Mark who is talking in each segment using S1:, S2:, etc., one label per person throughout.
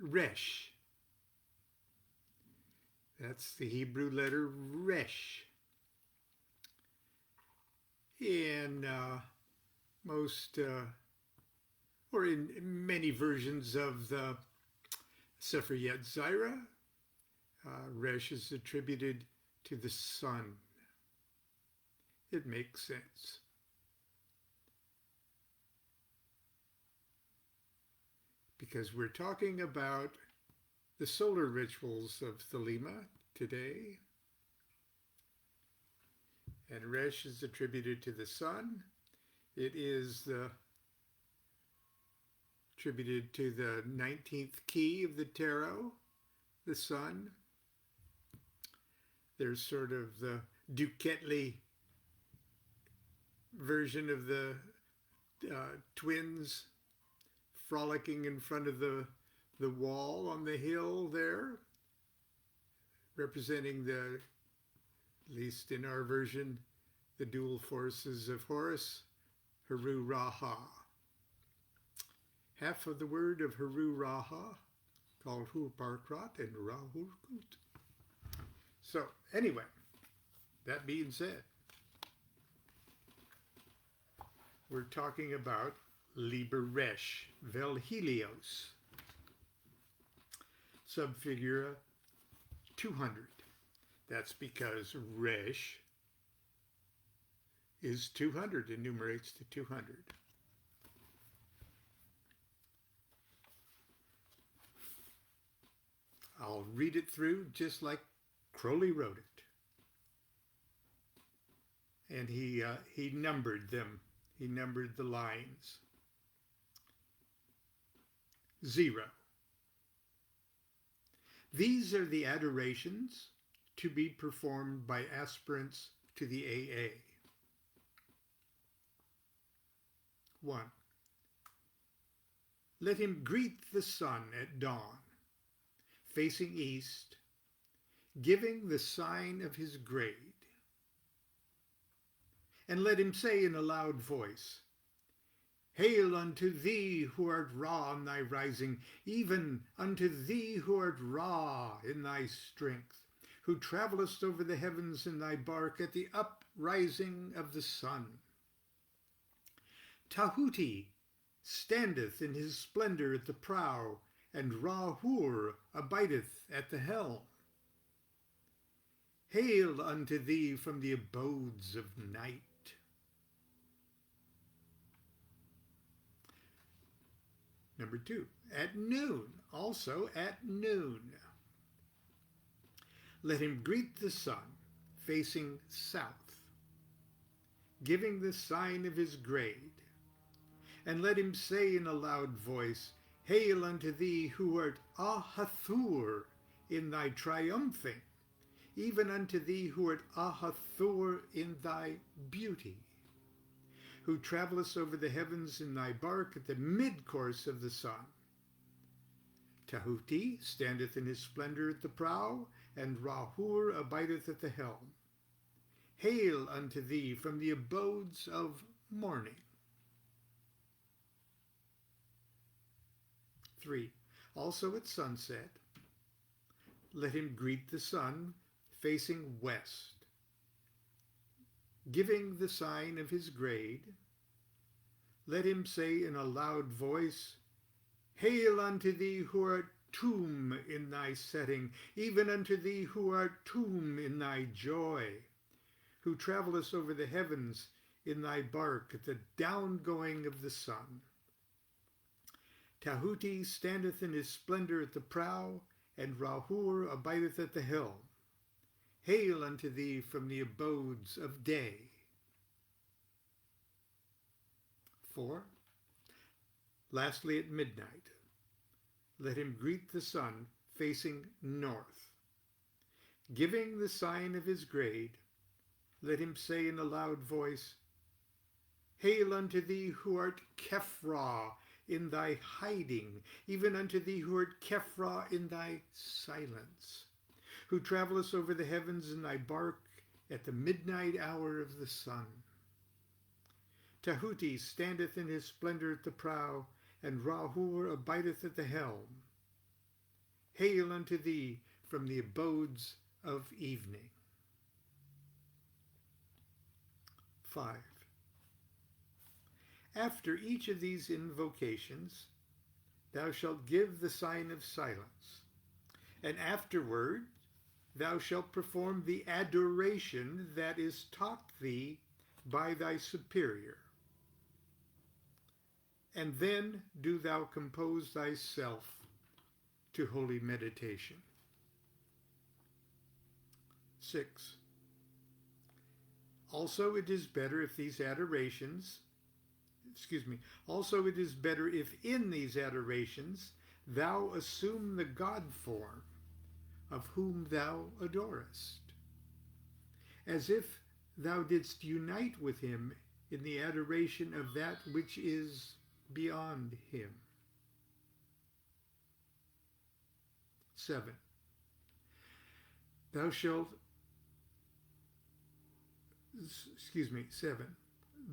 S1: Resh. That's the Hebrew letter Resh. In most, or in many versions of the Sefer Yetzirah, Resh is attributed to the sun. It makes sense. Because we're talking about the solar rituals of Thelema today. And Resh is attributed to the sun. It is attributed to the 19th key of the tarot, the sun. There's sort of the DuQuette version of the twins frolicking in front of the wall on the hill there, representing the, at least in our version, the dual forces of Horus, Haru Raha. Half of the word of Haru Raha, called Hu Parkrat and Rahu Kut. So, anyway, that being said, we're talking about Liber Resh, Vel Helios, subfigura 200. That's because Resh is 200, enumerates to 200. I'll read it through just like Crowley wrote it. And he numbered them. He numbered the lines. 0. These are the adorations to be performed by aspirants to the AA. 1. Let him greet the sun at dawn, facing east, giving the sign of his grade. And let him say in a loud voice, Hail unto thee who art Ra in thy rising, even unto thee who art Ra in thy strength, who travellest over the heavens in thy bark at the uprising of the sun. Tahuti standeth in his splendor at the prow, and Ra-Hur abideth at the helm. Hail unto thee from the abodes of night. Number 2, at noon, also at noon. Let him greet the sun, facing south, giving the sign of his grade. And let him say in a loud voice, Hail unto thee who art Ahathur in thy triumphing, even unto thee who art Ahathur in thy beauty, who travellest over the heavens in thy bark at the mid-course of the sun. Tahuti standeth in his splendor at the prow, and Ra-Hur abideth at the helm. Hail unto thee from the abodes of morning. 3. Also at sunset, let him greet the sun facing west, giving the sign of his grade. Let him say in a loud voice, Hail unto thee who art Tum in thy setting, even unto thee who art Tum in thy joy, who travellest over the heavens in thy bark at the downgoing of the sun. Tahuti standeth in his splendor at the prow, and Ra-Hur abideth at the helm. Hail unto thee from the abodes of day. 4. Lastly, at midnight, let him greet the sun facing north. Giving the sign of his grade, let him say in a loud voice, Hail unto thee who art Kephra in thy hiding, even unto thee who art Kephra in thy silence, who travellest over the heavens in thy bark at the midnight hour of the sun. Tahuti standeth in his splendor at the prow, and Ra-Hur abideth at the helm. Hail unto thee from the abodes of evening. 5. After each of these invocations, thou shalt give the sign of silence, and afterward thou shalt perform the adoration that is taught thee by thy superior. And then do thou compose thyself to holy meditation. 6. Also it is better if these adorations, also it is better if in these adorations thou assume the God form of whom thou adorest, as if thou didst unite with him in the adoration of that which is beyond him. 7. Thou shalt, 7.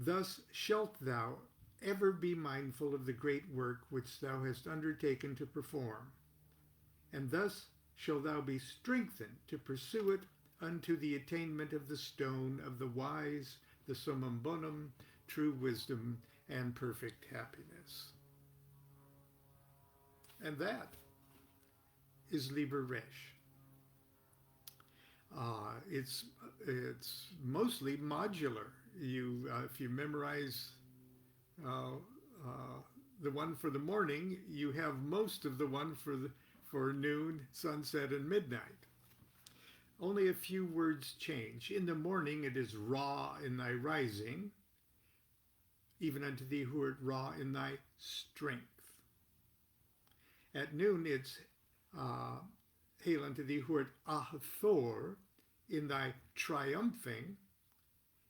S1: Thus shalt thou ever be mindful of the great work which thou hast undertaken to perform, and thus shalt thou be strengthened to pursue it unto the attainment of the stone of the wise, the summum bonum, true wisdom, and perfect happiness. And that is Liber Resh. It's mostly modular. If you memorize the one for the morning, you have most of the one for noon, sunset, and midnight. Only a few words change. In the morning it is Ra in thy rising, even unto thee who art Ra in thy strength. At noon it's Hail unto thee who art Ahathor in thy triumphing,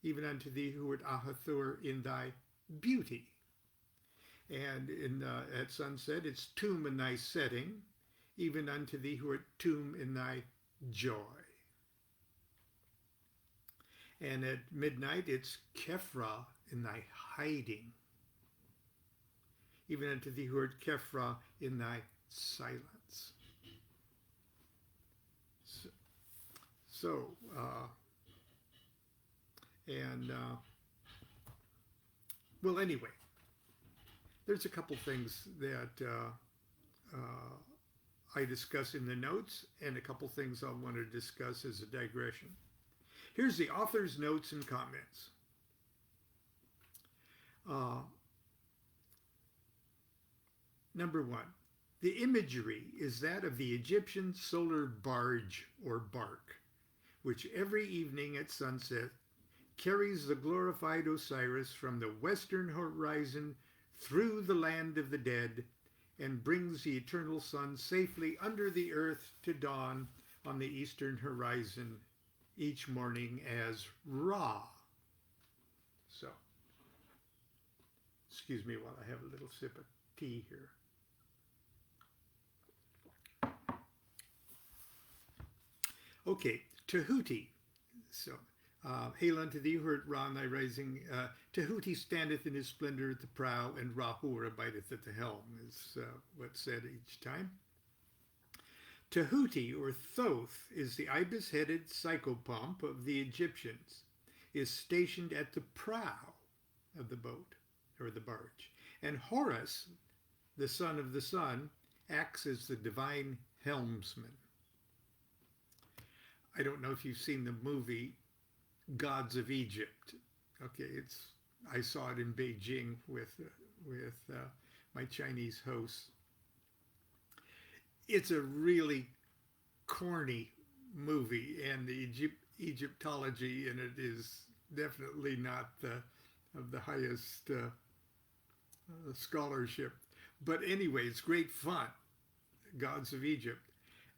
S1: even unto thee who art Ahathor in thy beauty. And at sunset it's Tum in thy setting, even unto thee who art Tum in thy joy. And at midnight it's Kephra in thy hiding, even unto thee who art Kephra in thy silence. Well, anyway, there's a couple things that I discuss in the notes, and a couple things I want to discuss as a digression. Here's the author's notes and comments. Number 1, the imagery is that of the Egyptian solar barge or bark, which every evening at sunset carries the glorified Osiris from the western horizon through the land of the dead and brings the eternal sun safely under the earth to dawn on the eastern horizon each morning as Ra. So, excuse me while I have a little sip of tea here. Okay, Tahuti. So, Hail unto thee who art Ra in thy rising. Tahuti standeth in his splendor at the prow, and Rahur abideth at the helm, is what's said each time. Tahuti, or Thoth, is the ibis-headed psychopomp of the Egyptians, is stationed at the prow of the boat, or the barge. And Horus, the son of the sun, acts as the divine helmsman. I don't know if you've seen the movie Gods of Egypt. Okay, I saw it in Beijing with my Chinese hosts. It's a really corny movie, and the Egyptology in it is definitely not of the highest scholarship. But anyway, it's great fun, Gods of Egypt.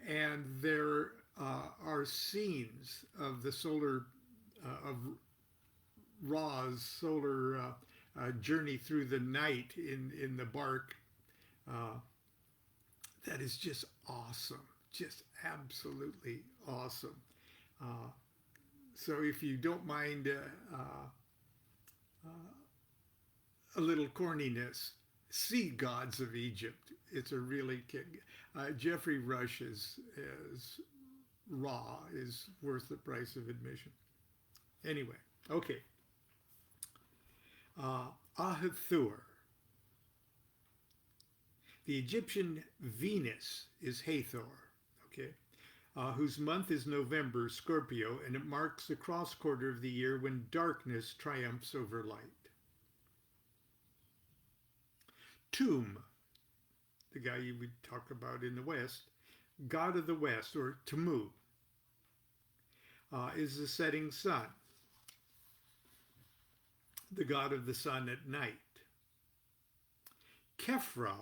S1: And there are scenes of the of Ra's solar journey through the night in the bark. That is just awesome, just absolutely awesome. So if you don't mind a little corniness, Sea Gods of Egypt. It's a really Jeffrey Rush as Ra is worth the price of admission. Anyway, okay. Ahithur. The Egyptian Venus is Hathor, okay, whose month is November, Scorpio, and it marks the cross quarter of the year when darkness triumphs over light. Tum, the guy you would talk about in the West, god of the West, or Tamu, is the setting sun, the god of the sun at night. Kefra,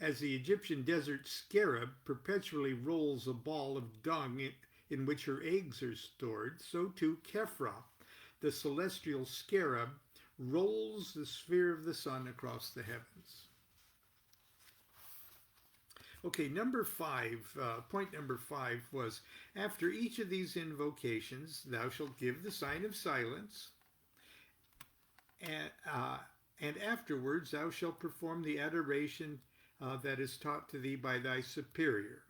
S1: as the Egyptian desert scarab perpetually rolls a ball of dung in which her eggs are stored, so too Kefra, the celestial scarab, rolls the sphere of the sun across the heavens. Okay, point number 5 was, after each of these invocations, thou shalt give the sign of silence, and afterwards thou shalt perform the adoration that is taught to thee by thy superior.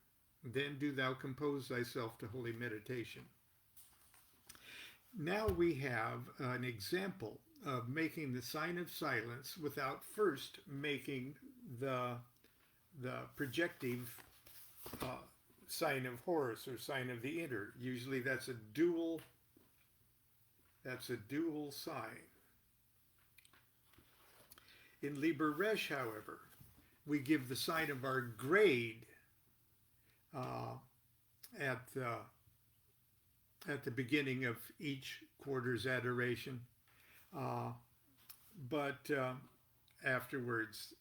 S1: Then do thou compose thyself to holy meditation. Now we have an example of making the sign of silence without first making the projective sign of Horus or sign of the inner. Usually that's a dual sign. In Liber Resh, however, we give the sign of our grade at the beginning of each quarter's adoration, but afterwards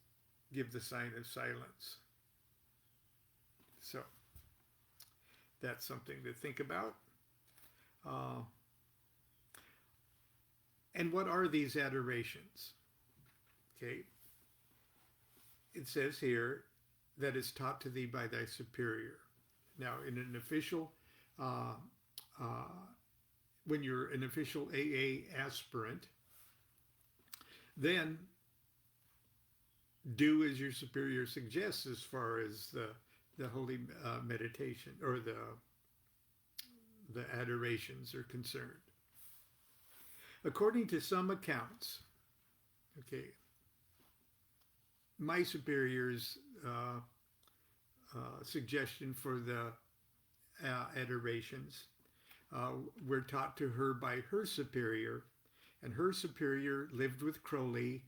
S1: give the sign of silence. So that's something to think about. And what are these adorations? Okay. It says here that is taught to thee by thy superior. Now, in an official, when you're an official AA aspirant, then do as your superior suggests as far as the holy meditation or the adorations are concerned. According to some accounts, okay, my superior's suggestion for the adorations were taught to her by her superior, and her superior lived with Crowley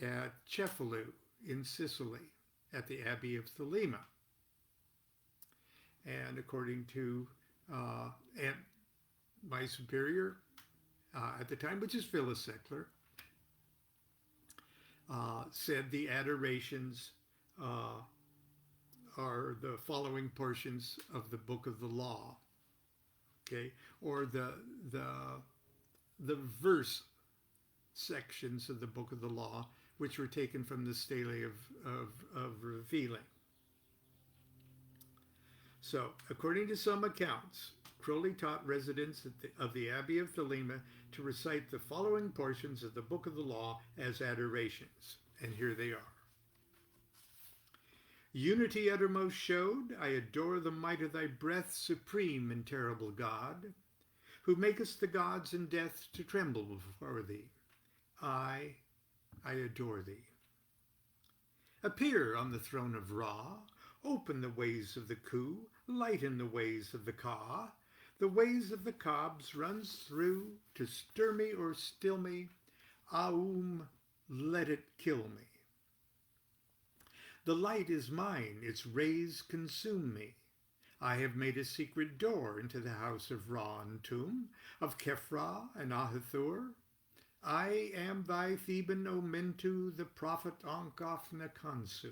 S1: at Cefalù in Sicily at the Abbey of Thelema. And according to and my superior at the time, which is Phyllis Seckler, said the adorations are the following portions of the Book of the Law, okay, or the verse sections of the Book of the Law, which were taken from the Stele of Revealing. So, according to some accounts, Crowley taught residents of the Abbey of Thelema to recite the following portions of the Book of the Law as adorations, and here they are. Unity uttermost showed, I adore the might of thy breath, supreme and terrible God, who makest the gods in death to tremble before thee. I adore thee. Appear on the throne of Ra, open the ways of the Ku, lighten the ways of the Ka. The ways of the Kabs runs through, to stir me or still me. Aum, let it kill me. The light is mine, its rays consume me. I have made a secret door into the house of Ra and Tum, of Kefra and Ahithur. I am thy Theban Omentu, the prophet Ankof Nakansu.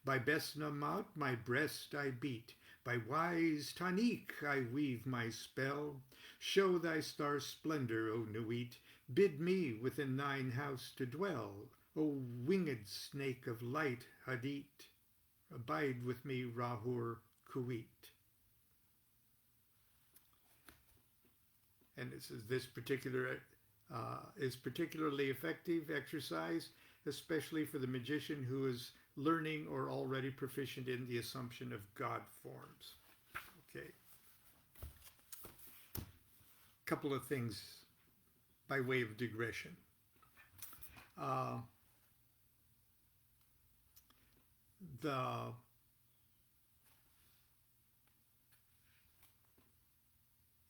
S1: By Besnamat my breast I beat, by wise Tanik I weave my spell. Show thy star splendor, O Nuit, bid me within thine house to dwell. O winged snake of light, Hadit, abide with me, Rahur Kuit. And this particular is particularly effective exercise especially for the magician who is learning or already proficient in the assumption of God forms. Okay. Couple of things by way of digression.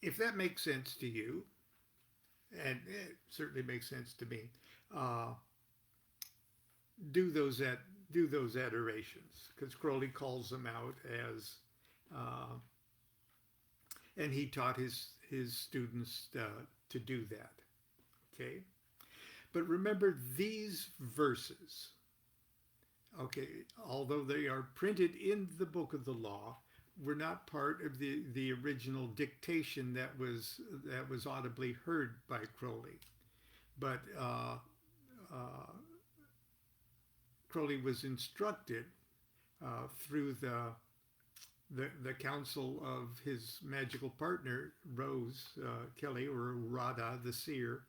S1: If that makes sense to you, and it certainly makes sense to me, do those adorations, because Crowley calls them out as, and he taught his students to do that. Okay, but remember these verses. Okay, although they are printed in the Book of the Law, were not part of the original dictation that was audibly heard by Crowley, but Crowley was instructed through the counsel of his magical partner Rose Kelly, or Radha the seer,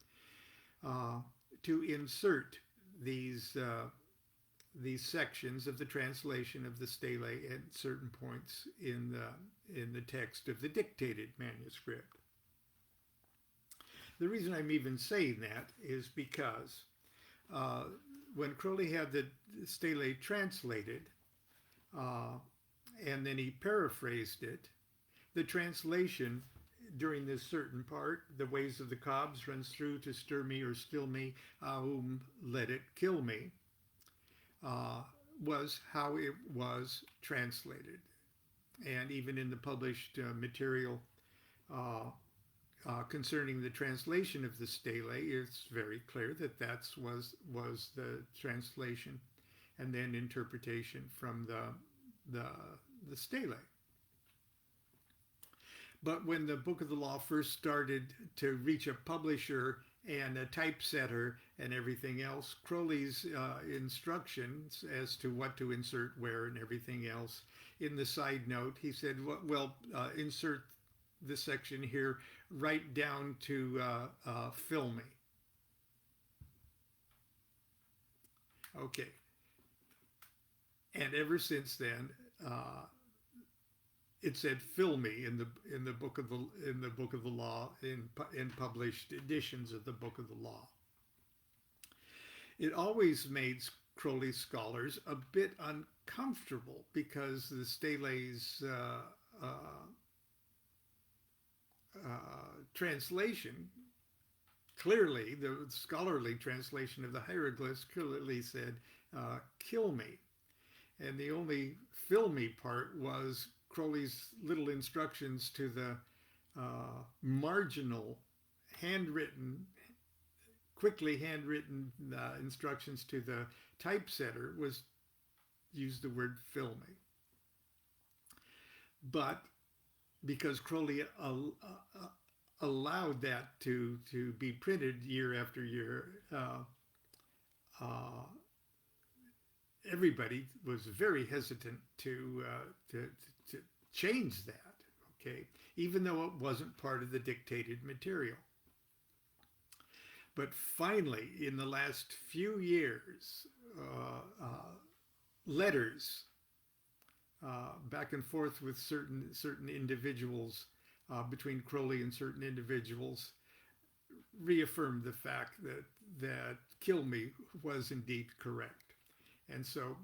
S1: to insert these sections of the translation of the stele at certain points in the text of the dictated manuscript. The reason I'm even saying that is because when Crowley had the stele translated, and then he paraphrased it, the translation during this certain part, the ways of the cobs runs through to stir me or still me, let it kill me, was how it was translated. And even in the published material concerning the translation of the stele, it's very clear that that was the translation and then interpretation from the stele. But when the Book of the Law first started to reach a publisher and a typesetter and everything else, Crowley's instructions as to what to insert where and everything else, in the side note, he said, well, insert this section here right down to fill me. Okay. And ever since then, it said "fill me" in the Book of the Law, in published editions of the Book of the Law. It always made Crowley scholars a bit uncomfortable because the stele's translation, clearly the scholarly translation of the hieroglyphs clearly said "kill me," and the only "fill me" part was Crowley's little instructions to the marginal quickly handwritten instructions to the typesetter was use the word "fill me." But because Crowley allowed that to be printed year after year, everybody was very hesitant to change that, okay, even though it wasn't part of the dictated material. But finally, in the last few years, letters back and forth with certain individuals, between Crowley and certain individuals, reaffirmed the fact that "kill me" was indeed correct. And so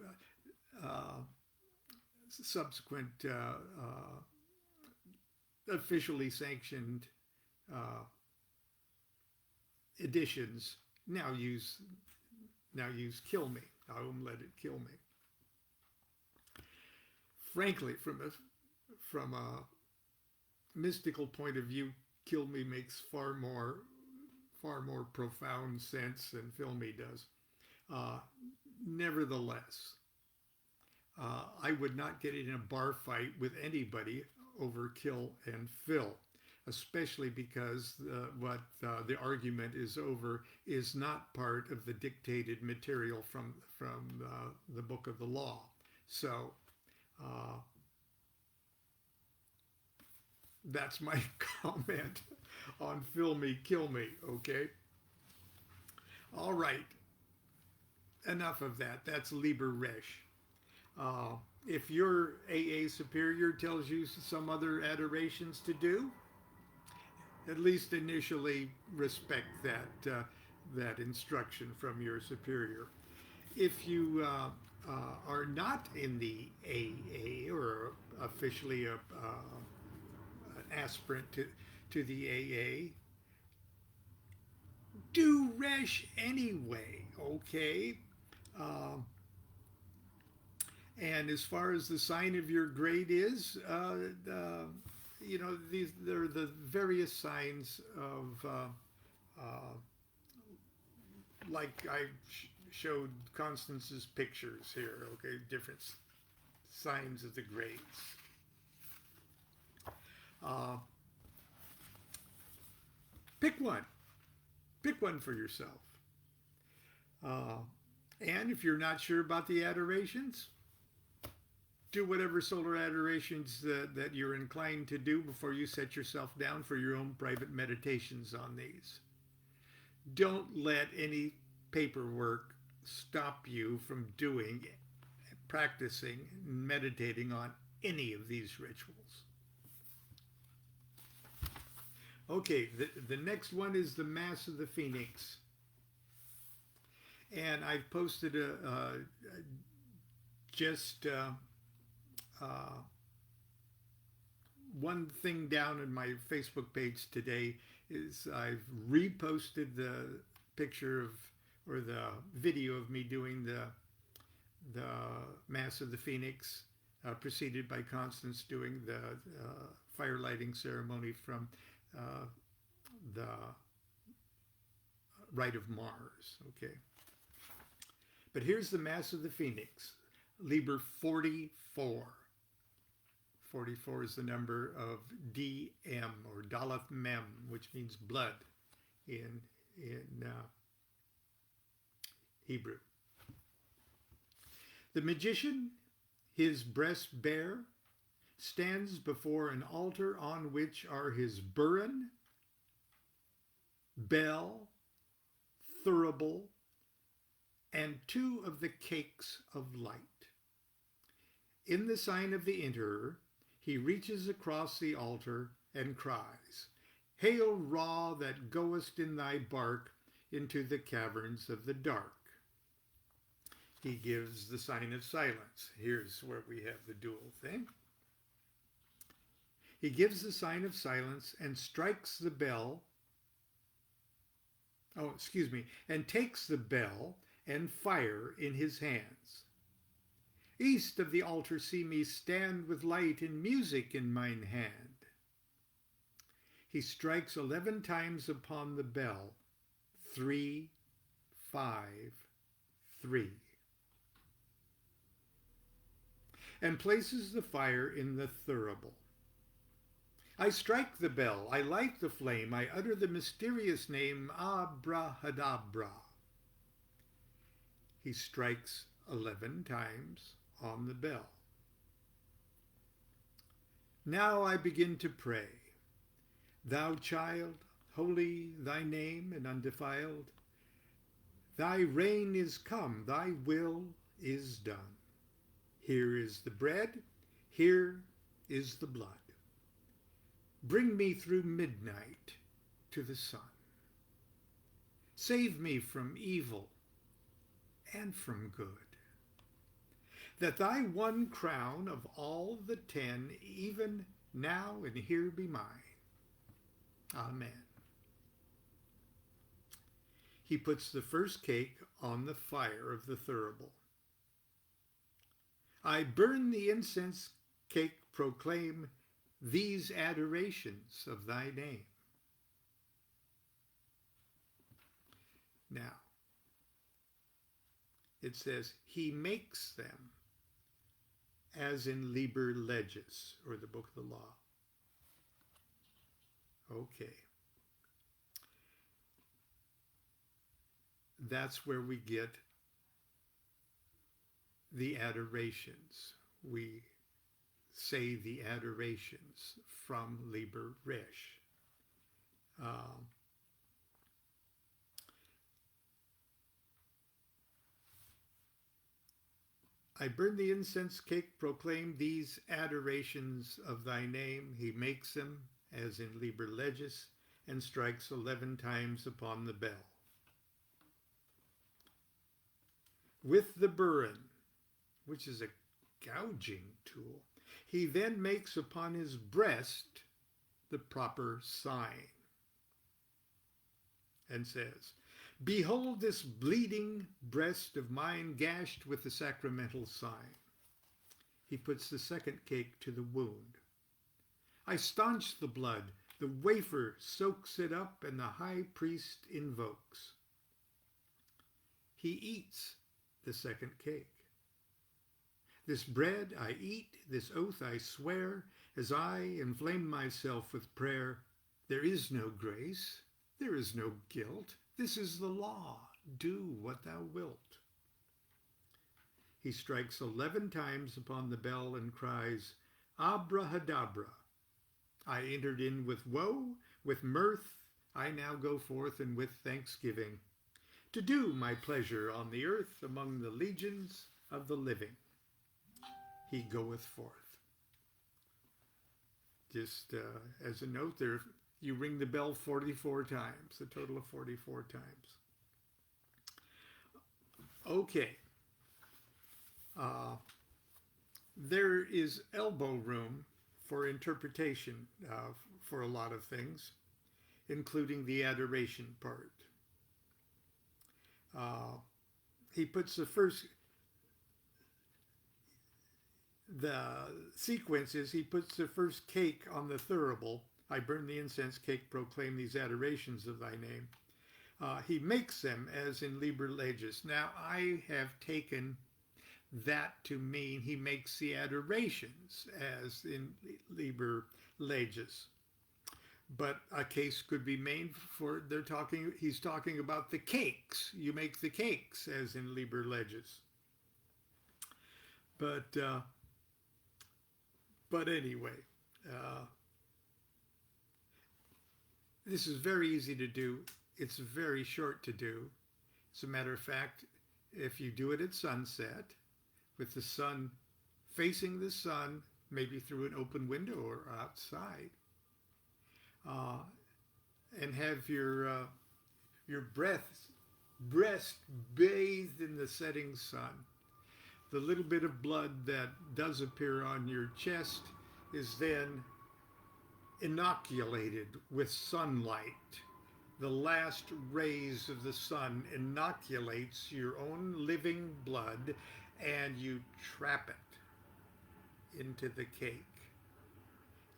S1: subsequent officially sanctioned editions now use "kill me," let it kill me. Frankly, from a mystical point of view, "kill me" makes far more profound sense than "fill me" does. Nevertheless, I would not get in a bar fight with anybody over "kill" and "fill," especially because what the argument is over is not part of the dictated material from the Book of the Law. So that's my comment on "fill me, kill me." Okay. All right. enough of that. That's Liber Resh. If your AA superior tells you some other adorations to do, at least initially respect that instruction from your superior. If you are not in the AA or officially an aspirant to the AA, do Resh anyway, okay? Uh, and as far as the sign of your grade is, they're the various signs of, like I showed Constance's pictures here, okay, different signs of the grades. Pick one. Pick one for yourself. And if you're not sure about the adorations, do whatever solar adorations that you're inclined to do before you set yourself down for your own private meditations on these. Don't let any paperwork stop you from doing, practicing, meditating on any of these rituals. Okay, the next one is the Mass of the Phoenix. And I've posted one thing down in my Facebook page today is I've reposted the picture of, or the video of me doing the Mass of the Phoenix, preceded by Constance doing the fire lighting ceremony from the Rite of Mars, okay? But here's the Mass of the Phoenix, Liber 44. 44 is the number of DM, or Daleth Mem, which means blood in Hebrew. The magician, his breast bare, stands before an altar on which are his burin, bell, thurible, and 2 of the cakes of light. In the sign of the Enterer, he reaches across the altar and cries, "Hail, Ra, that goest in thy bark into the caverns of the dark." He gives the sign of silence. Here's where we have the dual thing. He gives the sign of silence and strikes the bell, and takes the bell and fire in his hands. East of the altar see me stand with light and music in mine hand. He strikes 11 times upon the bell, 3, 5, 3, and places the fire in the thurible. I strike the bell, I light the flame, I utter the mysterious name, Abrahadabra. He strikes 11 times on the bell. Now I begin to pray. Thou child, holy thy name and undefiled, thy reign is come, thy will is done. Here is the bread, here is the blood. Bring me through midnight to the sun. Save me from evil and from good, that thy one crown of all the 10, even now and here, be mine. Amen. He puts the first cake on the fire of the thurible. I burn the incense cake, proclaim these adorations of thy name. Now, it says, he makes them, as in Liber Legis, or the Book of the Law. Okay. That's where we get the adorations. We say the adorations from Liber Resh. I burn the incense cake, proclaim these adorations of thy name. He makes them, as in Liber Legis, and strikes 11 times upon the bell. With the burin, which is a gouging tool, he then makes upon his breast the proper sign and says, behold this bleeding breast of mine gashed with the sacramental sign. He puts the second cake to the wound. I staunch the blood. The wafer soaks it up, and the high priest invokes. He eats the second cake. This bread I eat, this oath I swear, as I inflame myself with prayer. There is no grace, there is no guilt. This is the law. Do what thou wilt. He strikes 11 times upon the bell and cries, Abrahadabra. I entered in with woe, with mirth. I now go forth and with thanksgiving, to do my pleasure on the earth among the legions of the living. He goeth forth. Just as a note there, you ring the bell 44 times, a total of 44 times. Okay. There is elbow room for interpretation for a lot of things, including the adoration part. He puts the sequence is he puts the first cake on the thurible. I burn the incense cake, proclaim these adorations of thy name. He makes them as in Liber Legis. Now I have taken that to mean he makes the adorations as in Liber Legis. But a case could be made for he's talking about the cakes. You make the cakes as in Liber Legis. But anyway, this is very easy to do. It's very short to do. As a matter of fact, if you do it at sunset, with the sun facing the sun, maybe through an open window or outside, and have your breast bathed in the setting sun, the little bit of blood that does appear on your chest is then inoculated with sunlight. The last rays of the sun inoculates your own living blood, and you trap it into the cake.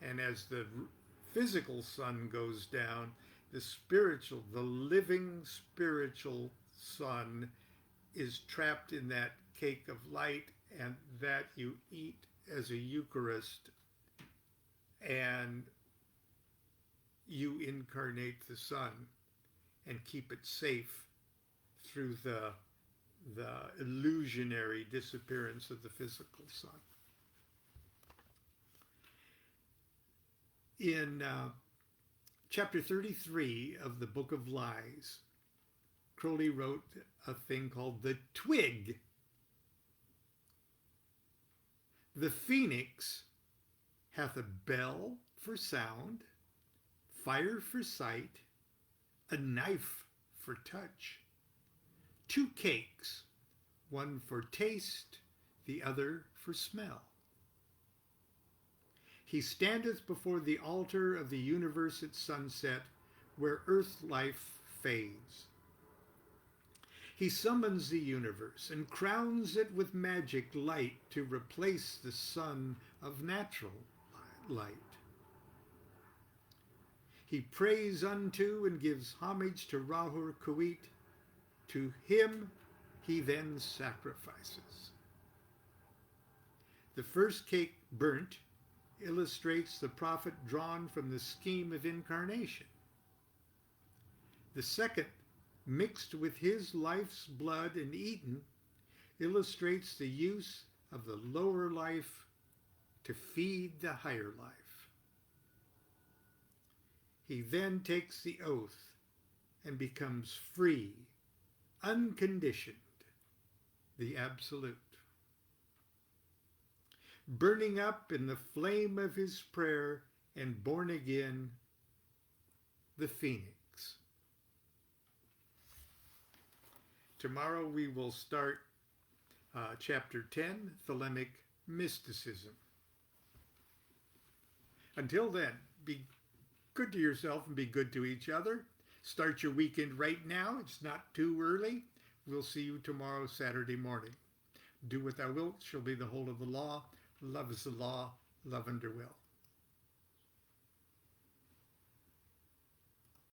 S1: And as the physical sun goes down, the living spiritual sun is trapped in that cake of light, and that you eat as a Eucharist, and you incarnate the sun and keep it safe through the illusionary disappearance of the physical sun. In chapter 33 of the Book of Lies, Crowley wrote a thing called the twig. The phoenix hath a bell for sound, fire for sight, a knife for touch, 2 cakes, one for taste, the other for smell. He standeth before the altar of the universe at sunset, where earth life fades. He summons the universe and crowns it with magic light to replace the sun of natural light. He prays unto and gives homage to Rahur Kuit. To him he then sacrifices. The first cake burnt illustrates the prophet drawn from the scheme of incarnation. The second, mixed with his life's blood and eaten, illustrates the use of the lower life to feed the higher life. He then takes the oath and becomes free, unconditioned, the absolute. burning up in the flame of his prayer and born again, the phoenix. Tomorrow we will start chapter 10, Thelemic Mysticism. Until then, be good to yourself and be good to each other. Start your weekend right now. It's not too early. We'll see you tomorrow, Saturday morning. Do what thou wilt shall be the whole of the law. Love is the law. Love under will.